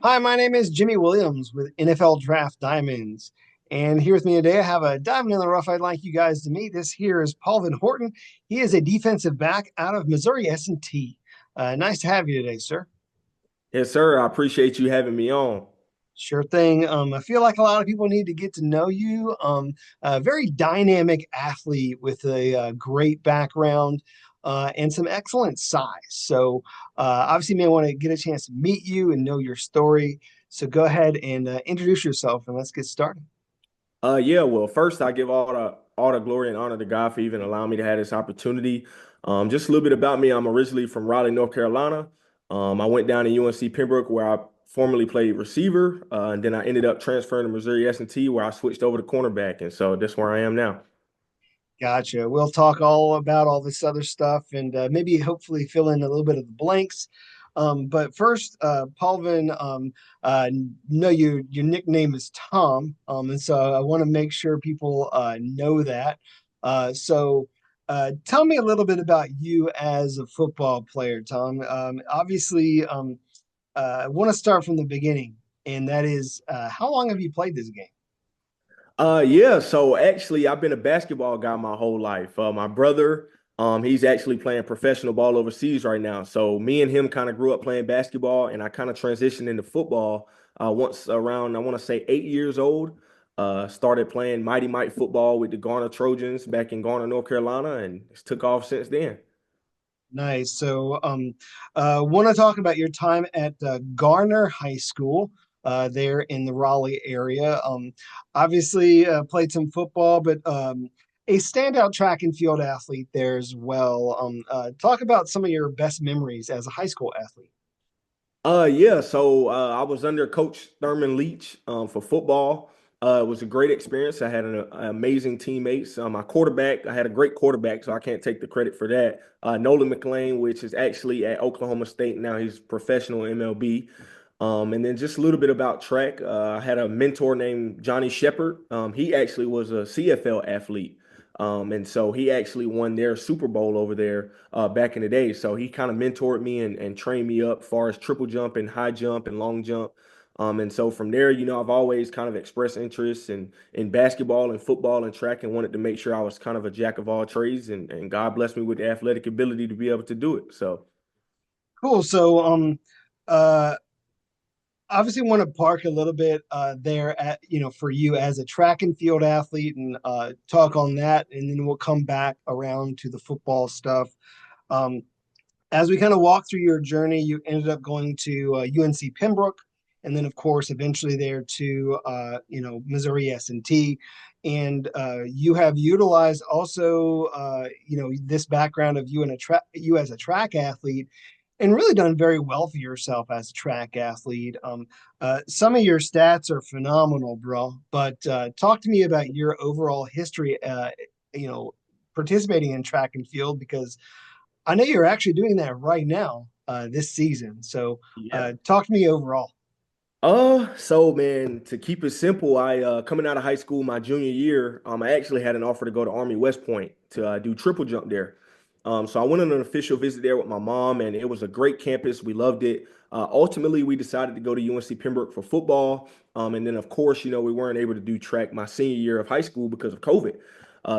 Hi, my name is Jimmy Williams with NFL Draft Diamonds. And here with me today, I have a diamond in the rough I'd like you guys to meet. This here is Paulvin Horton. He is a defensive back out of Missouri S&T. Nice to have you today, sir. Yes, sir. I appreciate you having me on. Sure thing. I feel like a lot of people need to get to know you. A very dynamic athlete with a great background and some excellent size. So, obviously, may want to get a chance to meet you and know your story. So, go ahead and introduce yourself and let's get started. Yeah, well, first I give all the glory and honor to God for even allowing me to have this opportunity. Just a little bit about me. I'm originally from Raleigh, North Carolina. I went down to UNC Pembroke where I formerly played receiver, and then I ended up transferring to Missouri S&T where I switched over to cornerback, and so that's where I am now. Gotcha. We'll talk all about all this other stuff and maybe hopefully fill in a little bit of the blanks. But first, Paulvin, know your nickname is Tom, and so I want to make sure people know that. Tell me a little bit about you as a football player, Tom. Obviously, I want to start from the beginning, and that is, how long have you played this game? Yeah, so actually I've been a basketball guy my whole life. My brother, he's actually playing professional ball overseas right now. So me and him kind of grew up playing basketball and I kind of transitioned into football once around, I want to say 8 years old. Started playing Mighty Might football with the Garner Trojans back in Garner, North Carolina, and it's took off since then. Nice. Want to talk about your time at Garner High School there in the Raleigh area. Obviously, played some football, but a standout track and field athlete there as well. Talk about some of your best memories as a high school athlete. Yeah, so I was under Coach Thurman Leach for football. It was a great experience. I had an amazing teammates. My quarterback, I had a great quarterback, so I can't take the credit for that. Nolan McLean, which is actually at Oklahoma State now, he's professional MLB. And then just a little bit about track. I had a mentor named Johnny Shepard. He actually was a CFL athlete. And so he actually won their Super Bowl over there back in the day. So he kind of mentored me and trained me up as far as triple jump and high jump and long jump. And so from there, I've always kind of expressed interest in basketball and football and track and wanted to make sure I was kind of a jack of all trades. And God blessed me with the athletic ability to be able to do it. So, Cool. Uh, Obviously want to park a little bit there at for you as a track and field athlete and talk on that, and then we'll come back around to the football stuff. Um, as we kind of walk through your journey, you ended up going to UNC Pembroke, and then of course eventually there to Missouri S&T, and you have utilized also this background of you as a track athlete and really done very well for yourself as a track athlete. Some of your stats are phenomenal, bro. But talk to me about your overall history. You know, participating in track and field because I know you're actually doing that right now this season. So yeah. talk to me overall. So man, to keep it simple, I coming out of high school my junior year, I actually had an offer to go to Army West Point to do triple jump there. So I went on an official visit there with my mom, and it was a great campus. We loved it. Ultimately, we decided to go to UNC Pembroke for football, and then of course, we weren't able to do track my senior year of high school because of COVID.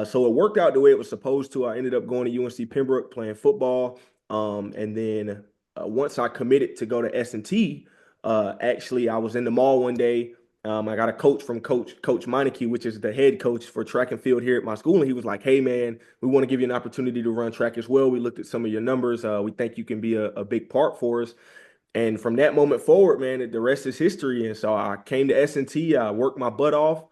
So it worked out the way it was supposed to. I ended up going to UNC Pembroke playing football, and then once I committed to go to S&T. Actually, I was in the mall one day. I got a coach from Coach Meineke, which is the head coach for track and field here at my school, and he was like, "Hey, man, we want to give you an opportunity to run track as well. We looked at some of your numbers. We think you can be a big part for us." And from that moment forward, man, the rest is history. And so I came to S&T. I worked my butt off.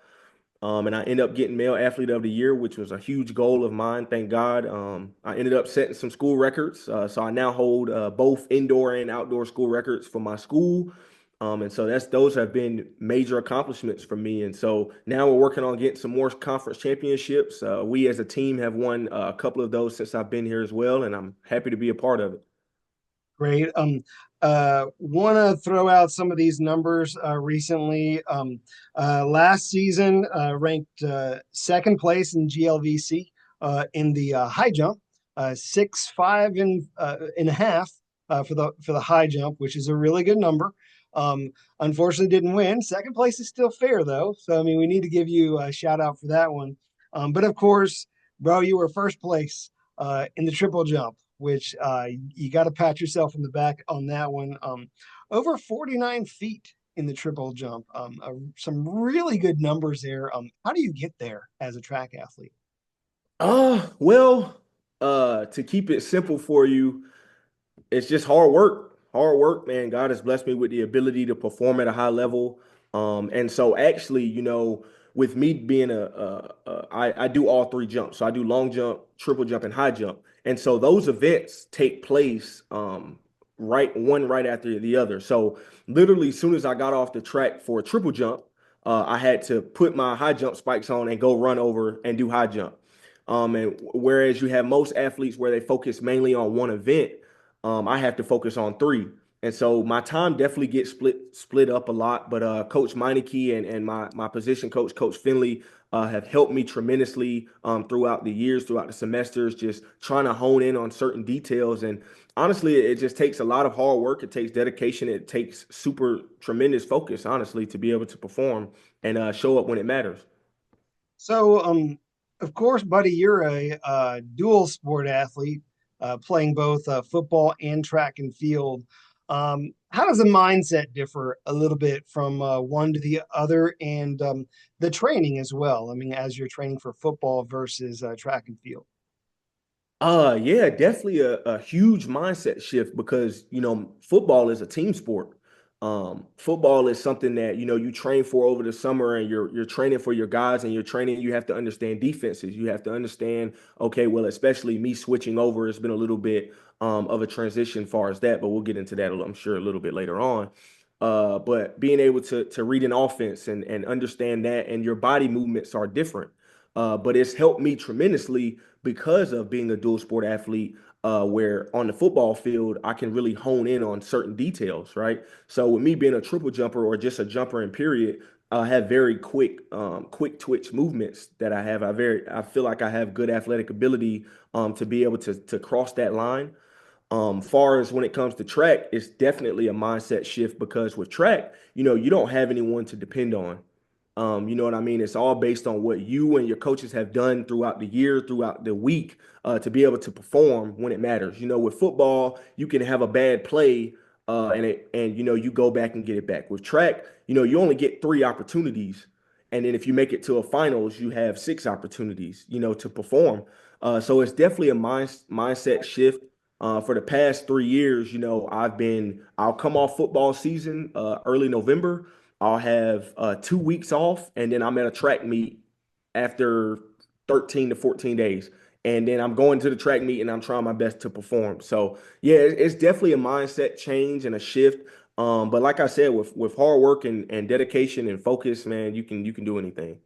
And I ended up getting Male Athlete of the Year, which was a huge goal of mine. Thank God. I ended up setting some school records. So I now hold both indoor and outdoor school records for my school. And so those have been major accomplishments for me. And so now we're working on getting some more conference championships. We as a team have won a couple of those since I've been here as well, and I'm happy to be a part of it. Great. Want to throw out some of these numbers recently. Last season, ranked second place in GLVC in the high jump, 6'5" and a half for the high jump, which is a really good number. Unfortunately, didn't win. Second place is still fair, though. So, I mean, we need to give you a shout out for that one. But of course, bro, you were first place in the triple jump, which you got to pat yourself on the back on that one. Over 49 feet in the triple jump. Some really good numbers there. How do you get there as a track athlete? Well, to keep it simple for you, it's just hard work. Hard work, man. God has blessed me with the ability to perform at a high level. And so actually, with me being I do all three jumps. So I do long jump, triple jump, and high jump. And so those events take place right after the other. So literally, as soon as I got off the track for a triple jump, I had to put my high jump spikes on and go run over and do high jump. And whereas you have most athletes where they focus mainly on one event, I have to focus on three. And so my time definitely gets split up a lot. But Coach Meineke and my position coach, Coach Finley, have helped me tremendously throughout the years, throughout the semesters, just trying to hone in on certain details. And honestly, it just takes a lot of hard work. It takes dedication. It takes super tremendous focus, honestly, to be able to perform and show up when it matters. So, of course, buddy, you're a dual sport athlete, playing both football and track and field. How does the mindset differ a little bit from one to the other, and the training as well? I mean, as you're training for football versus track and field. Yeah, definitely a huge mindset shift because, football is a team sport. Football is something that, you train for over the summer and you're training for your guys and you're training, you have to understand defenses. You have to understand, okay, well, especially me switching over, it's been a little bit of a transition far as that, but we'll get into that, I'm sure, a little bit later on. But being able to read an offense and understand that and your body movements are different. But it's helped me tremendously because of being a dual sport athlete, where on the football field, I can really hone in on certain details, right? So with me being a triple jumper or just a jumper in period, I have very quick twitch movements that I have. I feel like I have good athletic ability to be able to cross that line. Far as when it comes to track, it's definitely a mindset shift because with track, you don't have anyone to depend on. You know what I mean? It's all based on what you and your coaches have done throughout the year, throughout the week, to be able to perform when it matters. With football, you can have a bad play, and you go back and get it back. With track, you only get three opportunities, and then if you make it to a finals, you have six opportunities, to perform. So it's definitely a mindset shift. For the past 3 years, I'll come off football season early November. I'll have 2 weeks off, and then I'm at a track meet after 13 to 14 days. And then I'm going to the track meet and I'm trying my best to perform. So yeah, it's definitely a mindset change and a shift. But like I said, with hard work and dedication and focus, man, you can do anything.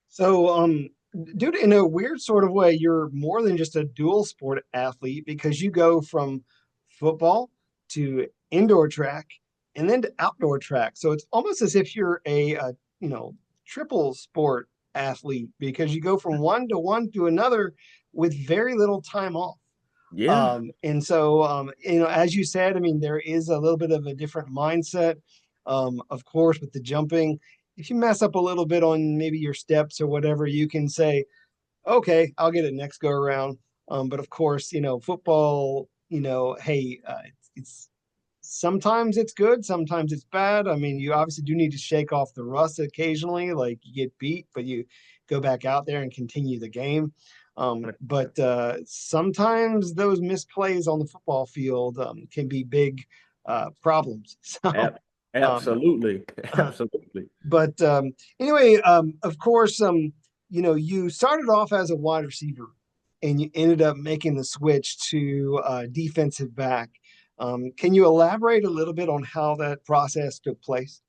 So, dude, in a weird sort of way, you're more than just a dual sport athlete because you go from football to indoor track and then to outdoor track. So it's almost as if you're a you know triple sport athlete because you go from one to another with very little time off. Yeah, And so, as you said, I mean, there is a little bit of a different mindset. Of course, with the jumping, if you mess up a little bit on maybe your steps or whatever, you can say, okay, I'll get it next go around. But of course, football, hey, it's sometimes it's good, sometimes it's bad. I mean, you obviously do need to shake off the rust occasionally, like you get beat, but you go back out there and continue the game. But sometimes those misplays on the football field can be big problems. So, ab- um, absolutely, absolutely. but anyway, of course, you started off as a wide receiver and you ended up making the switch to defensive back. Can you elaborate a little bit on how that process took place?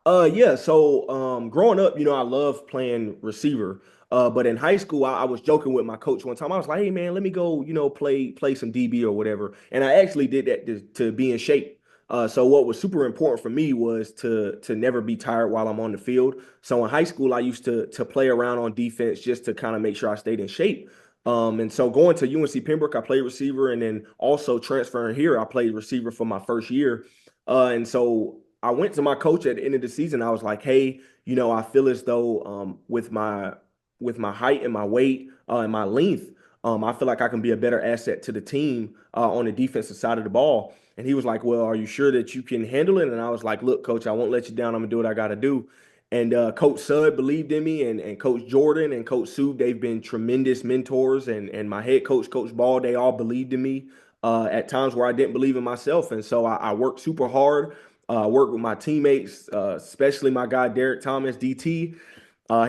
Yeah, so growing up, I love playing receiver. But in high school, I was joking with my coach one time. I was like, "Hey man, let me go, play some DB or whatever." And I actually did that to be in shape. So what was super important for me was to never be tired while I'm on the field. So in high school, I used to play around on defense just to kind of make sure I stayed in shape. And so going to UNC Pembroke, I played receiver, and then also transferring here, I played receiver for my first year. And so I went to my coach at the end of the season. I was like, hey, I feel as though with my height and my weight and my length, I feel like I can be a better asset to the team on the defensive side of the ball. And he was like, well, are you sure that you can handle it? And I was like, look, coach, I won't let you down. I'm gonna do what I got to do. And Coach Sud believed in me, and Coach Jordan and Coach Sue, they've been tremendous mentors. And my head coach, Coach Ball, they all believed in me at times where I didn't believe in myself. And so I worked super hard, worked with my teammates, especially my guy, Derek Thomas, DT.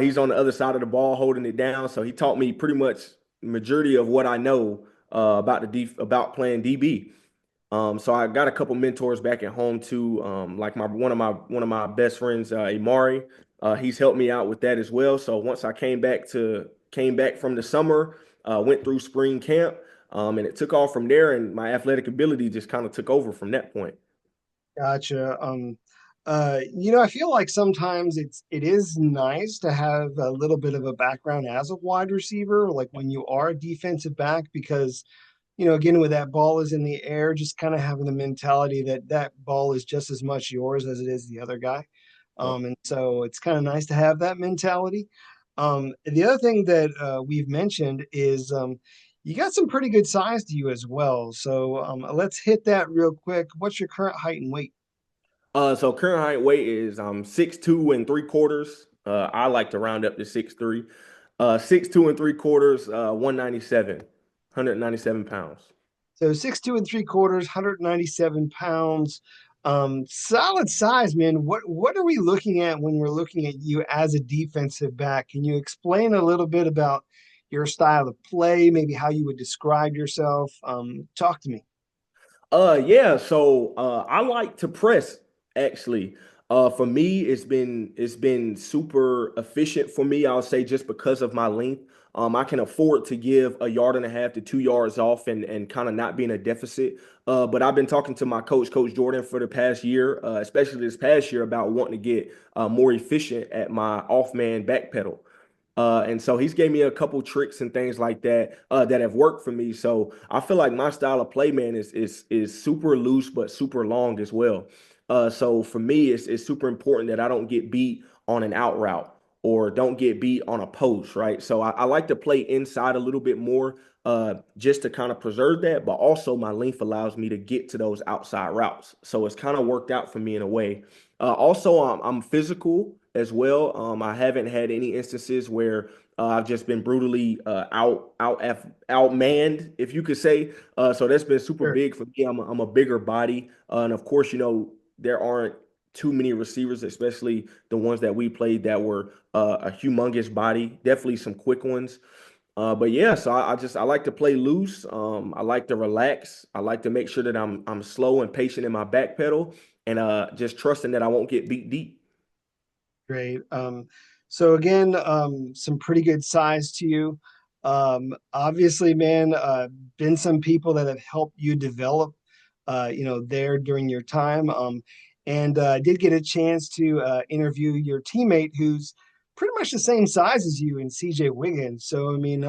He's on the other side of the ball holding it down. So he taught me pretty much majority of what I know about playing DB. So I got a couple mentors back at home too. Like my one of my best friends, Amari. He's helped me out with that as well. So once I came back from the summer, went through spring camp, and it took off from there. And my athletic ability just kind of took over from that point. Gotcha. I feel like sometimes it is nice to have a little bit of a background as a wide receiver, like when you are a defensive back, because again, with that ball is in the air, just kind of having the mentality that that ball is just as much yours as it is the other guy. Yep. And so it's kind of nice to have that mentality. The other thing that we've mentioned is you got some pretty good size to you as well. So let's hit that real quick. What's your current height and weight? So current height weight is 6'2" and 3/4. I like to round up to 6'3". 6'2" and 3/4, 197, 197 pounds. So 6'2 3/4, 197 pounds. Solid size, man. What are we looking at when we're looking at you as a defensive back? Can you explain a little bit about your style of play, maybe how you would describe yourself? Talk to me. Yeah, so I like to press actually. For me, it's been super efficient for me, I'll say, just because of my length. I can afford to give a yard and a half to 2 yards off and kind of not be in a deficit. But I've been talking to my coach, Coach Jordan, for the past year, especially this past year, about wanting to get more efficient at my off man back pedal. And so he's gave me a couple tricks and things like that that have worked for me. So I feel like my style of play, man, is super loose but super long as well. So for me, it's super important that I don't get beat on an out route or don't get beat on a post, right? So I like to play inside a little bit more just to kind of preserve that, but also my length allows me to get to those outside routes. So it's kind of worked out for me in a way. Also, I'm physical as well. I haven't had any instances where I've just been brutally outmanned, if you could say. So that's been super Sure. big for me. I'm a bigger body, and of course, there aren't too many receivers, especially the ones that we played that were a humongous body. Definitely some quick ones. But yeah, so I like to play loose. I like to relax. I like to make sure that I'm slow and patient in my back pedal, and just trusting that I won't get beat deep. Great. So again, some pretty good size to you. Obviously, man, been some people that have helped you develop, there during your time. And I did get a chance to interview your teammate who's pretty much the same size as you in CJ Wiggins. So, I mean,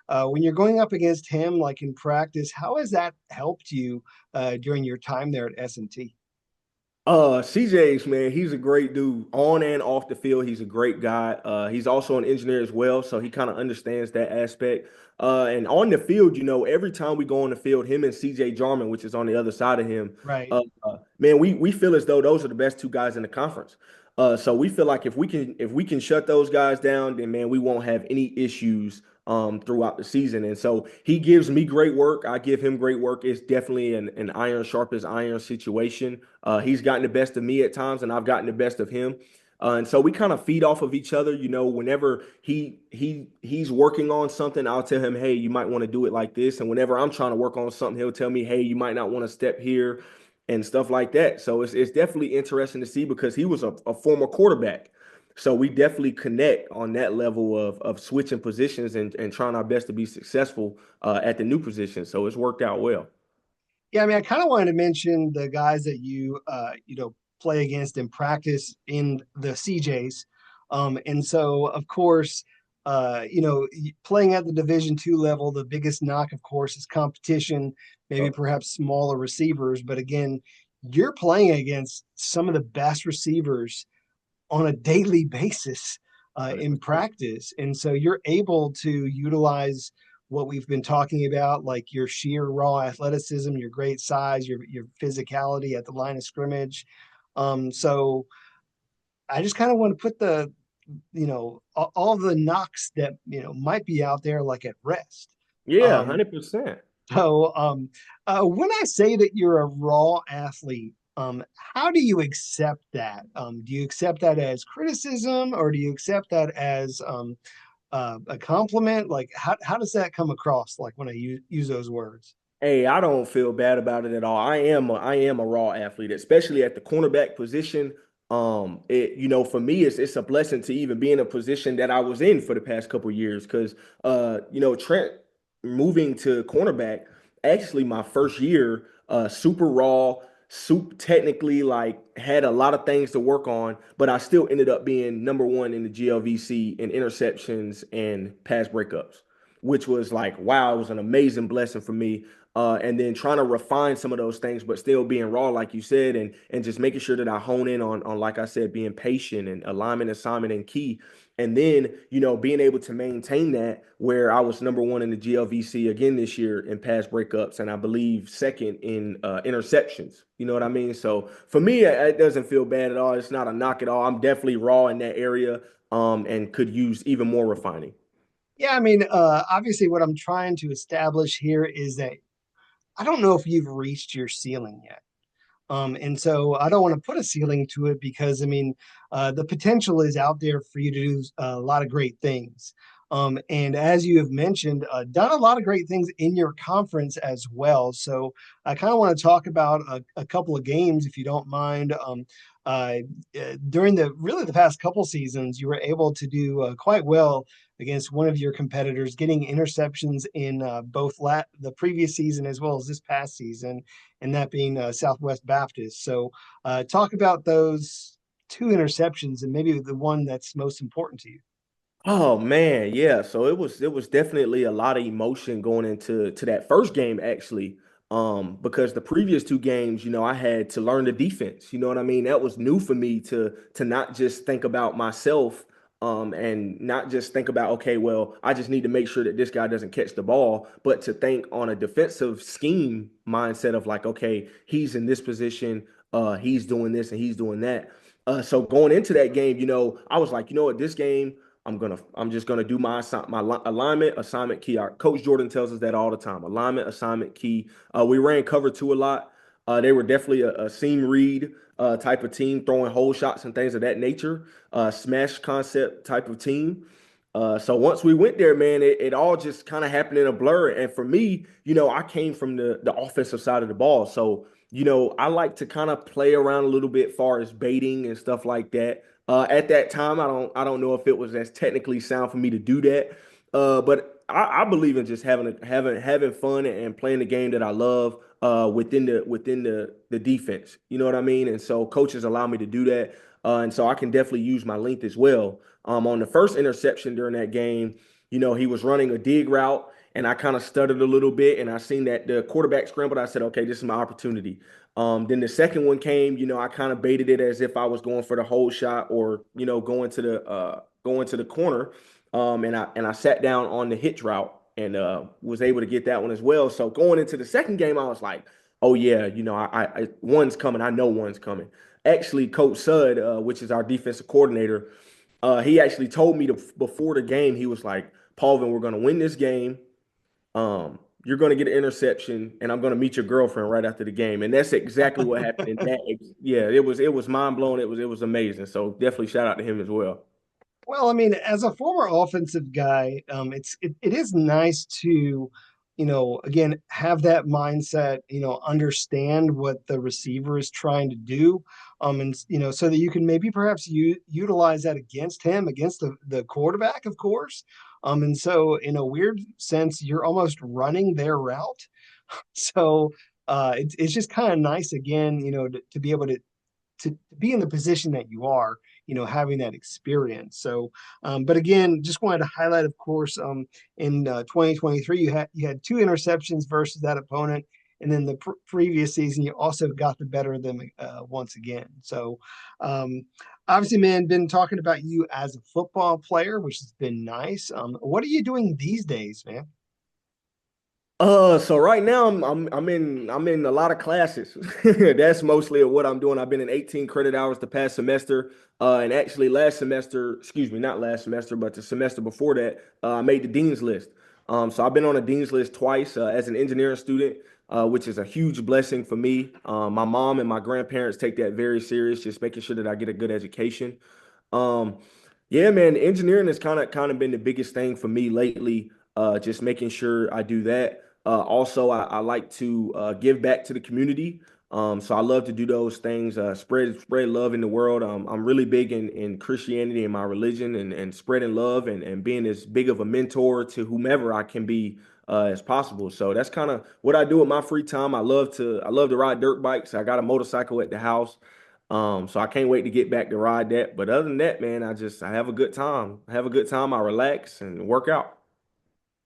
when you're going up against him, like in practice, how has that helped you during your time there at S&T? CJ's man, he's a great dude on and off the field. He's a great guy. He's also an engineer as well, so he kind of understands that aspect. And on the field, every time we go on the field, him and CJ Jarman, which is on the other side of him, Right. man, we feel as though those are the best two guys in the conference. So we feel like if we can shut those guys down, then man, we won't have any issues throughout the season. And so he gives me great work. I give him great work. It's definitely an iron sharp as iron situation. He's gotten the best of me at times, and I've gotten the best of him. And so we kind of feed off of each other. Whenever he's working on something, I'll tell him, "Hey, you might want to do it like this." And whenever I'm trying to work on something, he'll tell me, "Hey, you might not want to step here," and stuff like that. So it's definitely interesting to see because he was a former quarterback. So we definitely connect on that level of switching positions and trying our best to be successful at the new position. So it's worked out well. Yeah, I mean, I kind of wanted to mention the guys that play against in practice in the CJs. And so, of course, playing at the Division II level, the biggest knock, of course, is competition, maybe Yep. perhaps smaller receivers. But again, you're playing against some of the best receivers on a daily basis in 100%. practice. And so you're able to utilize what we've been talking about, like your sheer raw athleticism, your great size, your physicality at the line of scrimmage. So I just kind of want to put the, all the knocks that, might be out there like at rest. Yeah, Um, 100%. so when I say that you're a raw athlete, how do you accept that? Do you accept that as criticism, or do you accept that as a compliment? Like, how does that come across? Like when I use those words? Hey, I don't feel bad about it at all. I am a raw athlete, especially at the cornerback position. For me, it's a blessing to even be in a position that I was in for the past couple of years. Because Trent moving to cornerback, actually my first year, super raw, super technically like had a lot of things to work on, but I still ended up being number one in the GLVC in interceptions and pass breakups, which was like, wow, it was an amazing blessing for me. And then trying to refine some of those things, but still being raw, like you said, and just making sure that I hone in on like I said, being patient and alignment, assignment, and key. And then, being able to maintain that where I was number one in the GLVC again this year in pass breakups, and I believe second in interceptions. You know what I mean? So for me, it doesn't feel bad at all. It's not a knock at all. I'm definitely raw in that area, and could use even more refining. Yeah, I mean, obviously, what I'm trying to establish here is that I don't know if you've reached your ceiling yet. And so I don't want to put a ceiling to it because I mean, the potential is out there for you to do a lot of great things. And as you have mentioned, done a lot of great things in your conference as well. So I kind of want to talk about a couple of games, if you don't mind. Uh, During the past couple seasons, you were able to do quite well against one of your competitors, getting interceptions in both the previous season as well as this past season, and that being Southwest Baptist. So, talk about those two interceptions and maybe the one that's most important to you. Oh man, yeah. So it was definitely a lot of emotion going into that first game actually. Because the previous two games, I had to learn the defense. You know what I mean? That was new for me to not just think about myself, and not just think about, okay, well, I just need to make sure that this guy doesn't catch the ball, but to think on a defensive scheme mindset of like, okay, he's in this position, he's doing this and he's doing that. So going into that game, I was like, you know what, this game. I'm just gonna do my alignment, assignment, key. Our coach Jordan tells us that all the time. Alignment, assignment, key. We ran cover two a lot. They were definitely a seam read type of team, throwing hole shots and things of that nature. Smash concept type of team. So once we went there, man, it all just kind of happened in a blur. And for me, I came from the offensive side of the ball. So, I like to kind of play around a little bit far as baiting and stuff like that. At that time, I don't know if it was as technically sound for me to do that. But I believe in just having fun and playing the game that I love within the defense. You know what I mean? And so coaches allow me to do that. And so I can definitely use my length as well. On the first interception during that game, he was running a dig route, and I kind of stuttered a little bit, and I seen that the quarterback scrambled. I said, okay, this is my opportunity. Then the second one came, I kind of baited it as if I was going for the whole shot, or going to the corner. And I sat down on the hitch route, and was able to get that one as well. So going into the second game, I was like, oh yeah, one's coming. I know one's coming. Actually, Coach Sud, which is our defensive coordinator, he actually told me before the game, he was like, Paulvin, we're going to win this game. You're going to get an interception, and I'm going to meet your girlfriend right after the game. And that's exactly what happened. Yeah, it was mind blowing. It was amazing. So definitely shout out to him as well. Well, I mean, as a former offensive guy, it is nice to, again, have that mindset, understand what the receiver is trying to do, and so that you can maybe perhaps utilize that against him, against the quarterback, of course. And so in a weird sense, you're almost running their route. So it's just kind of nice again, to be able to be in the position that you are, having that experience. So, but again, just wanted to highlight, of course, in 2023, you had two interceptions versus that opponent, and then the previous season you also got the better of them once again. So, um, obviously, man, been talking about you as a football player, which has been nice. What are you doing these days, man? So right now I'm in a lot of classes. That's mostly what I'm doing. I've been in 18 credit hours the past semester. And actually last semester, excuse me, not last semester, but the semester before that, I made the dean's list. So I've been on a dean's list twice as an engineering student, which is a huge blessing for me. My mom and my grandparents take that very serious, just making sure that I get a good education. Um, yeah, man, engineering has kind of been the biggest thing for me lately. Just making sure I do that. Also, I like to give back to the community. So I love to do those things, spread love in the world. I'm really big in Christianity and my religion and spreading love and being as big of a mentor to whomever I can be as possible. So that's kind of what I do with my free time. I love to ride dirt bikes. I got a motorcycle at the house. So I can't wait to get back to ride that. But other than that, man, I have a good time. I have a good time. I relax and work out.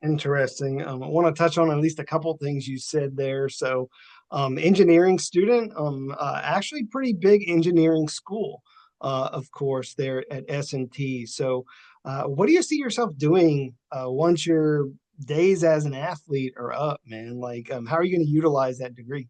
Interesting. I want to touch on at least a couple things you said there. So, engineering student, actually pretty big engineering school, of course, there at S&T. So, what do you see yourself doing once your days as an athlete are up, man? Like, how are you going to utilize that degree?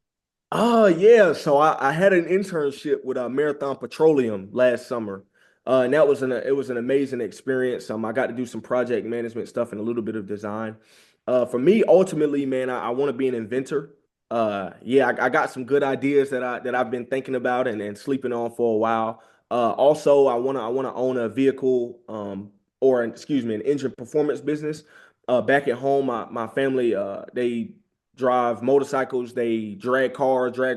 Oh yeah, so I had an internship with Marathon Petroleum last summer, and it was an amazing experience. I got to do some project management stuff and a little bit of design. For me, ultimately, man, I want to be an inventor. Yeah, I got some good ideas that I've been thinking about and sleeping on for a while. Also, I want to own a vehicle, or excuse me, an engine performance business. Back at home, my family they drive motorcycles, they drag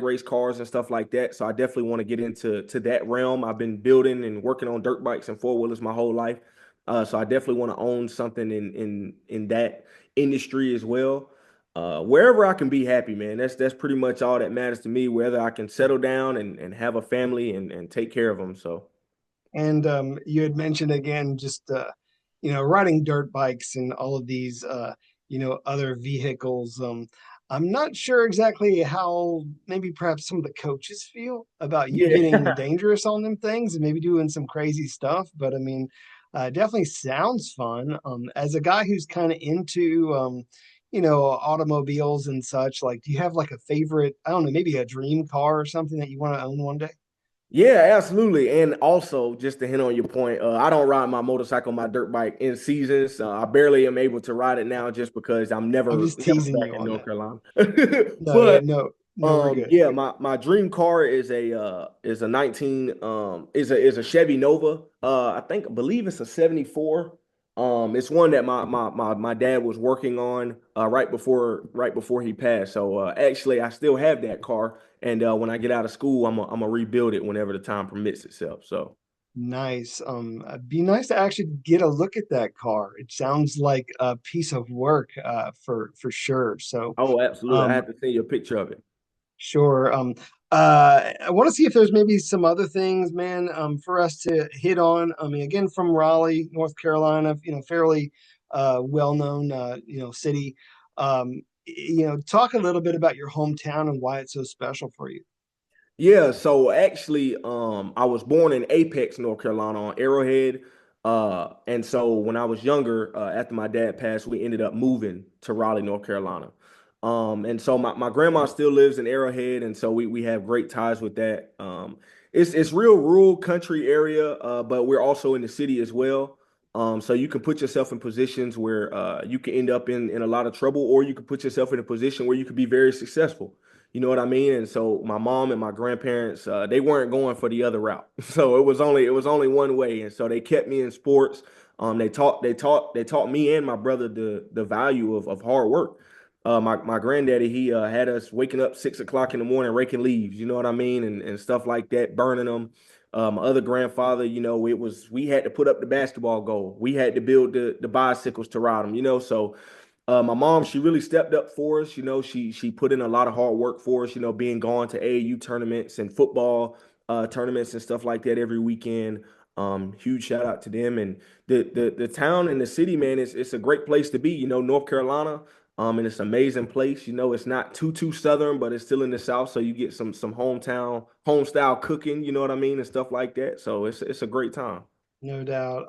race cars and stuff like that. So I definitely want to get into that realm. I've been building and working on dirt bikes and four wheelers my whole life. So I definitely want to own something in that industry as well. Wherever I can be happy, man. That's pretty much all that matters to me. Whether I can settle down and have a family and take care of them. So. And you had mentioned again just riding dirt bikes and all of these other vehicles. I'm not sure exactly how maybe perhaps some of the coaches feel about you getting Yeah. dangerous on them things and maybe doing some crazy stuff. But I mean, definitely sounds fun. As a guy who's kind of into automobiles and such, like, do you have like a favorite? I don't know, maybe a dream car or something that you want to own one day? Yeah, absolutely. And also, just to hit on your point, I don't ride my motorcycle, my dirt bike in seasons. I barely am able to ride it now just because I'm I'm never, just never teasing back you in on North that. Carolina. No, yeah, But no, we're good. yeah, my dream car is a 19 is a Chevy Nova. I believe it's a 74. It's one that my dad was working on right before he passed. So actually I still have that car, and when I get out of school, I'm gonna rebuild it whenever the time permits itself. So. Nice. Be nice to actually get a look at that car. It sounds like a piece of work, for sure. So, Oh, absolutely. I um, have to send you a picture of it. sure. I want to see if there's maybe some other things, man, for us to hit on. I mean, again, from Raleigh, North Carolina, fairly well-known, city. Talk a little bit about your hometown and why it's so special for you. Yeah, so actually, I was born in Apex, North Carolina, on Arrowhead. And so when I was younger, after my dad passed, we ended up moving to Raleigh, North Carolina. And so my grandma still lives in Arrowhead, and so we have great ties with that. It's real rural country area, but we're also in the city as well. So you can put yourself in positions where you can end up in a lot of trouble, or you can put yourself in a position where you could be very successful. You know what I mean? And so my mom and my grandparents, they weren't going for the other route. So it was only one way. And so they kept me in sports. They taught me and my brother the value of hard work. My granddaddy, he had us waking up 6 o'clock in the morning raking leaves, you know what I mean, and stuff like that, burning them. My other grandfather, we had to put up the basketball goal. We had to build the bicycles to ride them, so my mom, she really stepped up for us. She put in a lot of hard work for us. Being gone to AAU tournaments and football tournaments and stuff like that every weekend. Huge shout out to them and the town and the city, man. It's a great place to be. North Carolina. And it's an amazing place. You know, it's not too southern, but it's still in the south, so you get some home style cooking. You know what I mean, and stuff like that. So it's a great time. No doubt.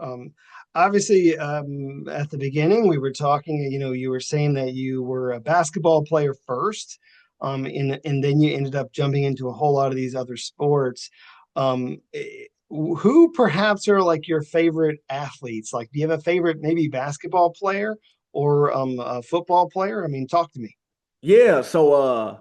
Obviously, at the beginning, we were talking, you were saying that you were a basketball player first, and then you ended up jumping into a whole lot of these other sports. Who perhaps are like your favorite athletes? Like, do you have a favorite maybe basketball player or a football player? I mean, talk to me. Yeah, so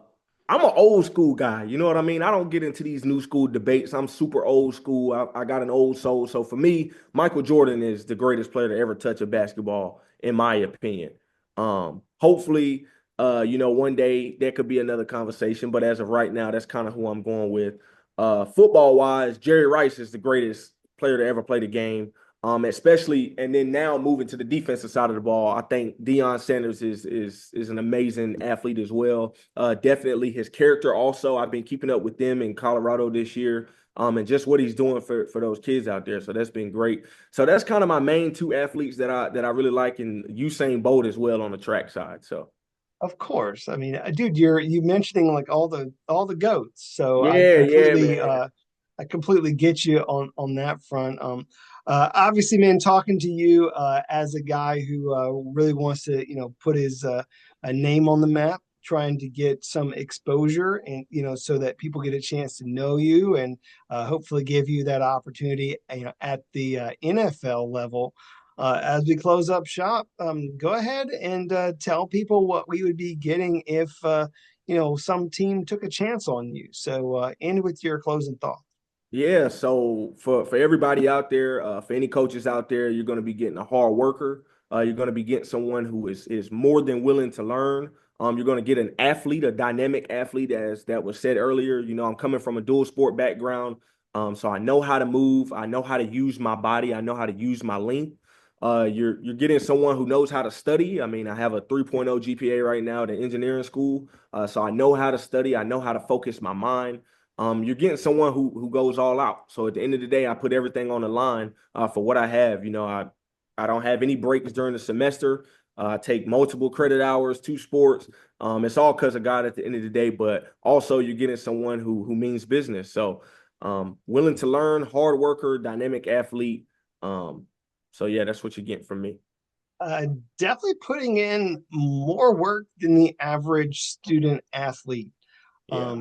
I'm an old school guy. You know what I mean? I don't get into these new school debates. I'm super old school. I got an old soul. So for me, Michael Jordan is the greatest player to ever touch a basketball, in my opinion. Hopefully, one day there could be another conversation, but as of right now, that's kind of who I'm going with. Football wise, Jerry Rice is the greatest player to ever play the game. Especially and then now moving to the defensive side of the ball, I think Deion Sanders is an amazing athlete as well. Definitely his character also. I've been keeping up with them in Colorado this year. And just what he's doing for those kids out there. So that's been great. So that's kind of my main two athletes that I really like, and Usain Bolt as well on the track side. So Of course. I mean, dude, you mentioning like all the goats. So yeah, yeah, man. I completely get you on that front. Obviously, man, talking to you as a guy who really wants to, put his a name on the map, trying to get some exposure, and so that people get a chance to know you, and hopefully give you that opportunity, at the NFL level. As we close up shop, go ahead and tell people what we would be getting if some team took a chance on you. So end with your closing thought. Yeah, so for everybody out there, for any coaches out there, you're going to be getting a hard worker. You're going to be getting someone who is more than willing to learn. You're going to get an athlete, a dynamic athlete, as that was said earlier. You know, I'm coming from a dual sport background, so I know how to move. I know how to use my body. I know how to use my length. You're getting someone who knows how to study. I mean, I have a 3.0 GPA right now at an engineering school, so I know how to study. I know how to focus my mind. You're getting someone who goes all out. So at the end of the day, I put everything on the line for what I have. You know, I don't have any breaks during the semester. I take multiple credit hours, two sports. It's all because of God at the end of the day, but also you're getting someone who means business. So willing to learn, hard worker, dynamic athlete. Um, so yeah, that's what you're getting from me. Uh, Definitely putting in more work than the average student athlete. Yeah.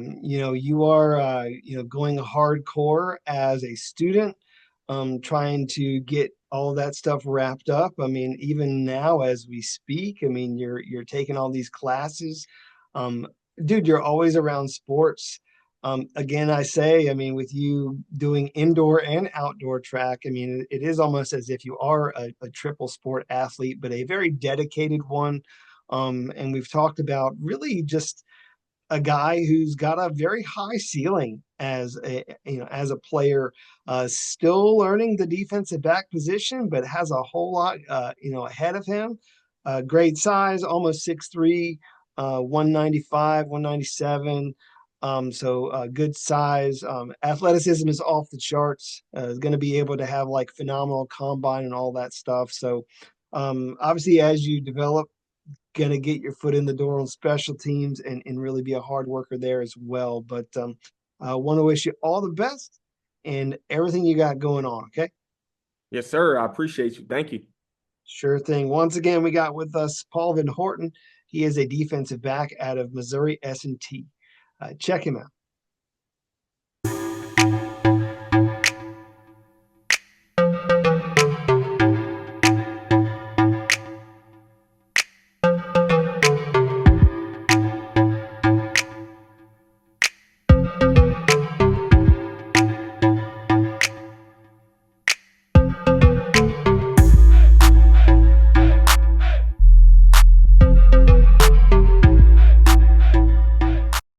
You are going hardcore as a student, trying to get all that stuff wrapped up. I mean, even now as we speak, I mean, you're taking all these classes. Um, Dude, you're always around sports. Again, I say, I mean, with you doing indoor and outdoor track, I mean, it is almost as if you are a triple sport athlete, but a very dedicated one. And we've talked about really just a guy who's got a very high ceiling as a player, still learning the defensive back position, but has a whole lot ahead of him. Great size, almost 6'3", 195, 197. So good size. Athleticism is off the charts. Is going to be able to have like phenomenal combine and all that stuff. So obviously, as you develop, going to get your foot in the door on special teams, and really be a hard worker there as well. But I want to wish you all the best and everything you got going on. Okay. Yes, sir. I appreciate you. Thank you. Sure thing. Once again, we got with us Paulvin Horton. He is a defensive back out of Missouri S&T. Check him out.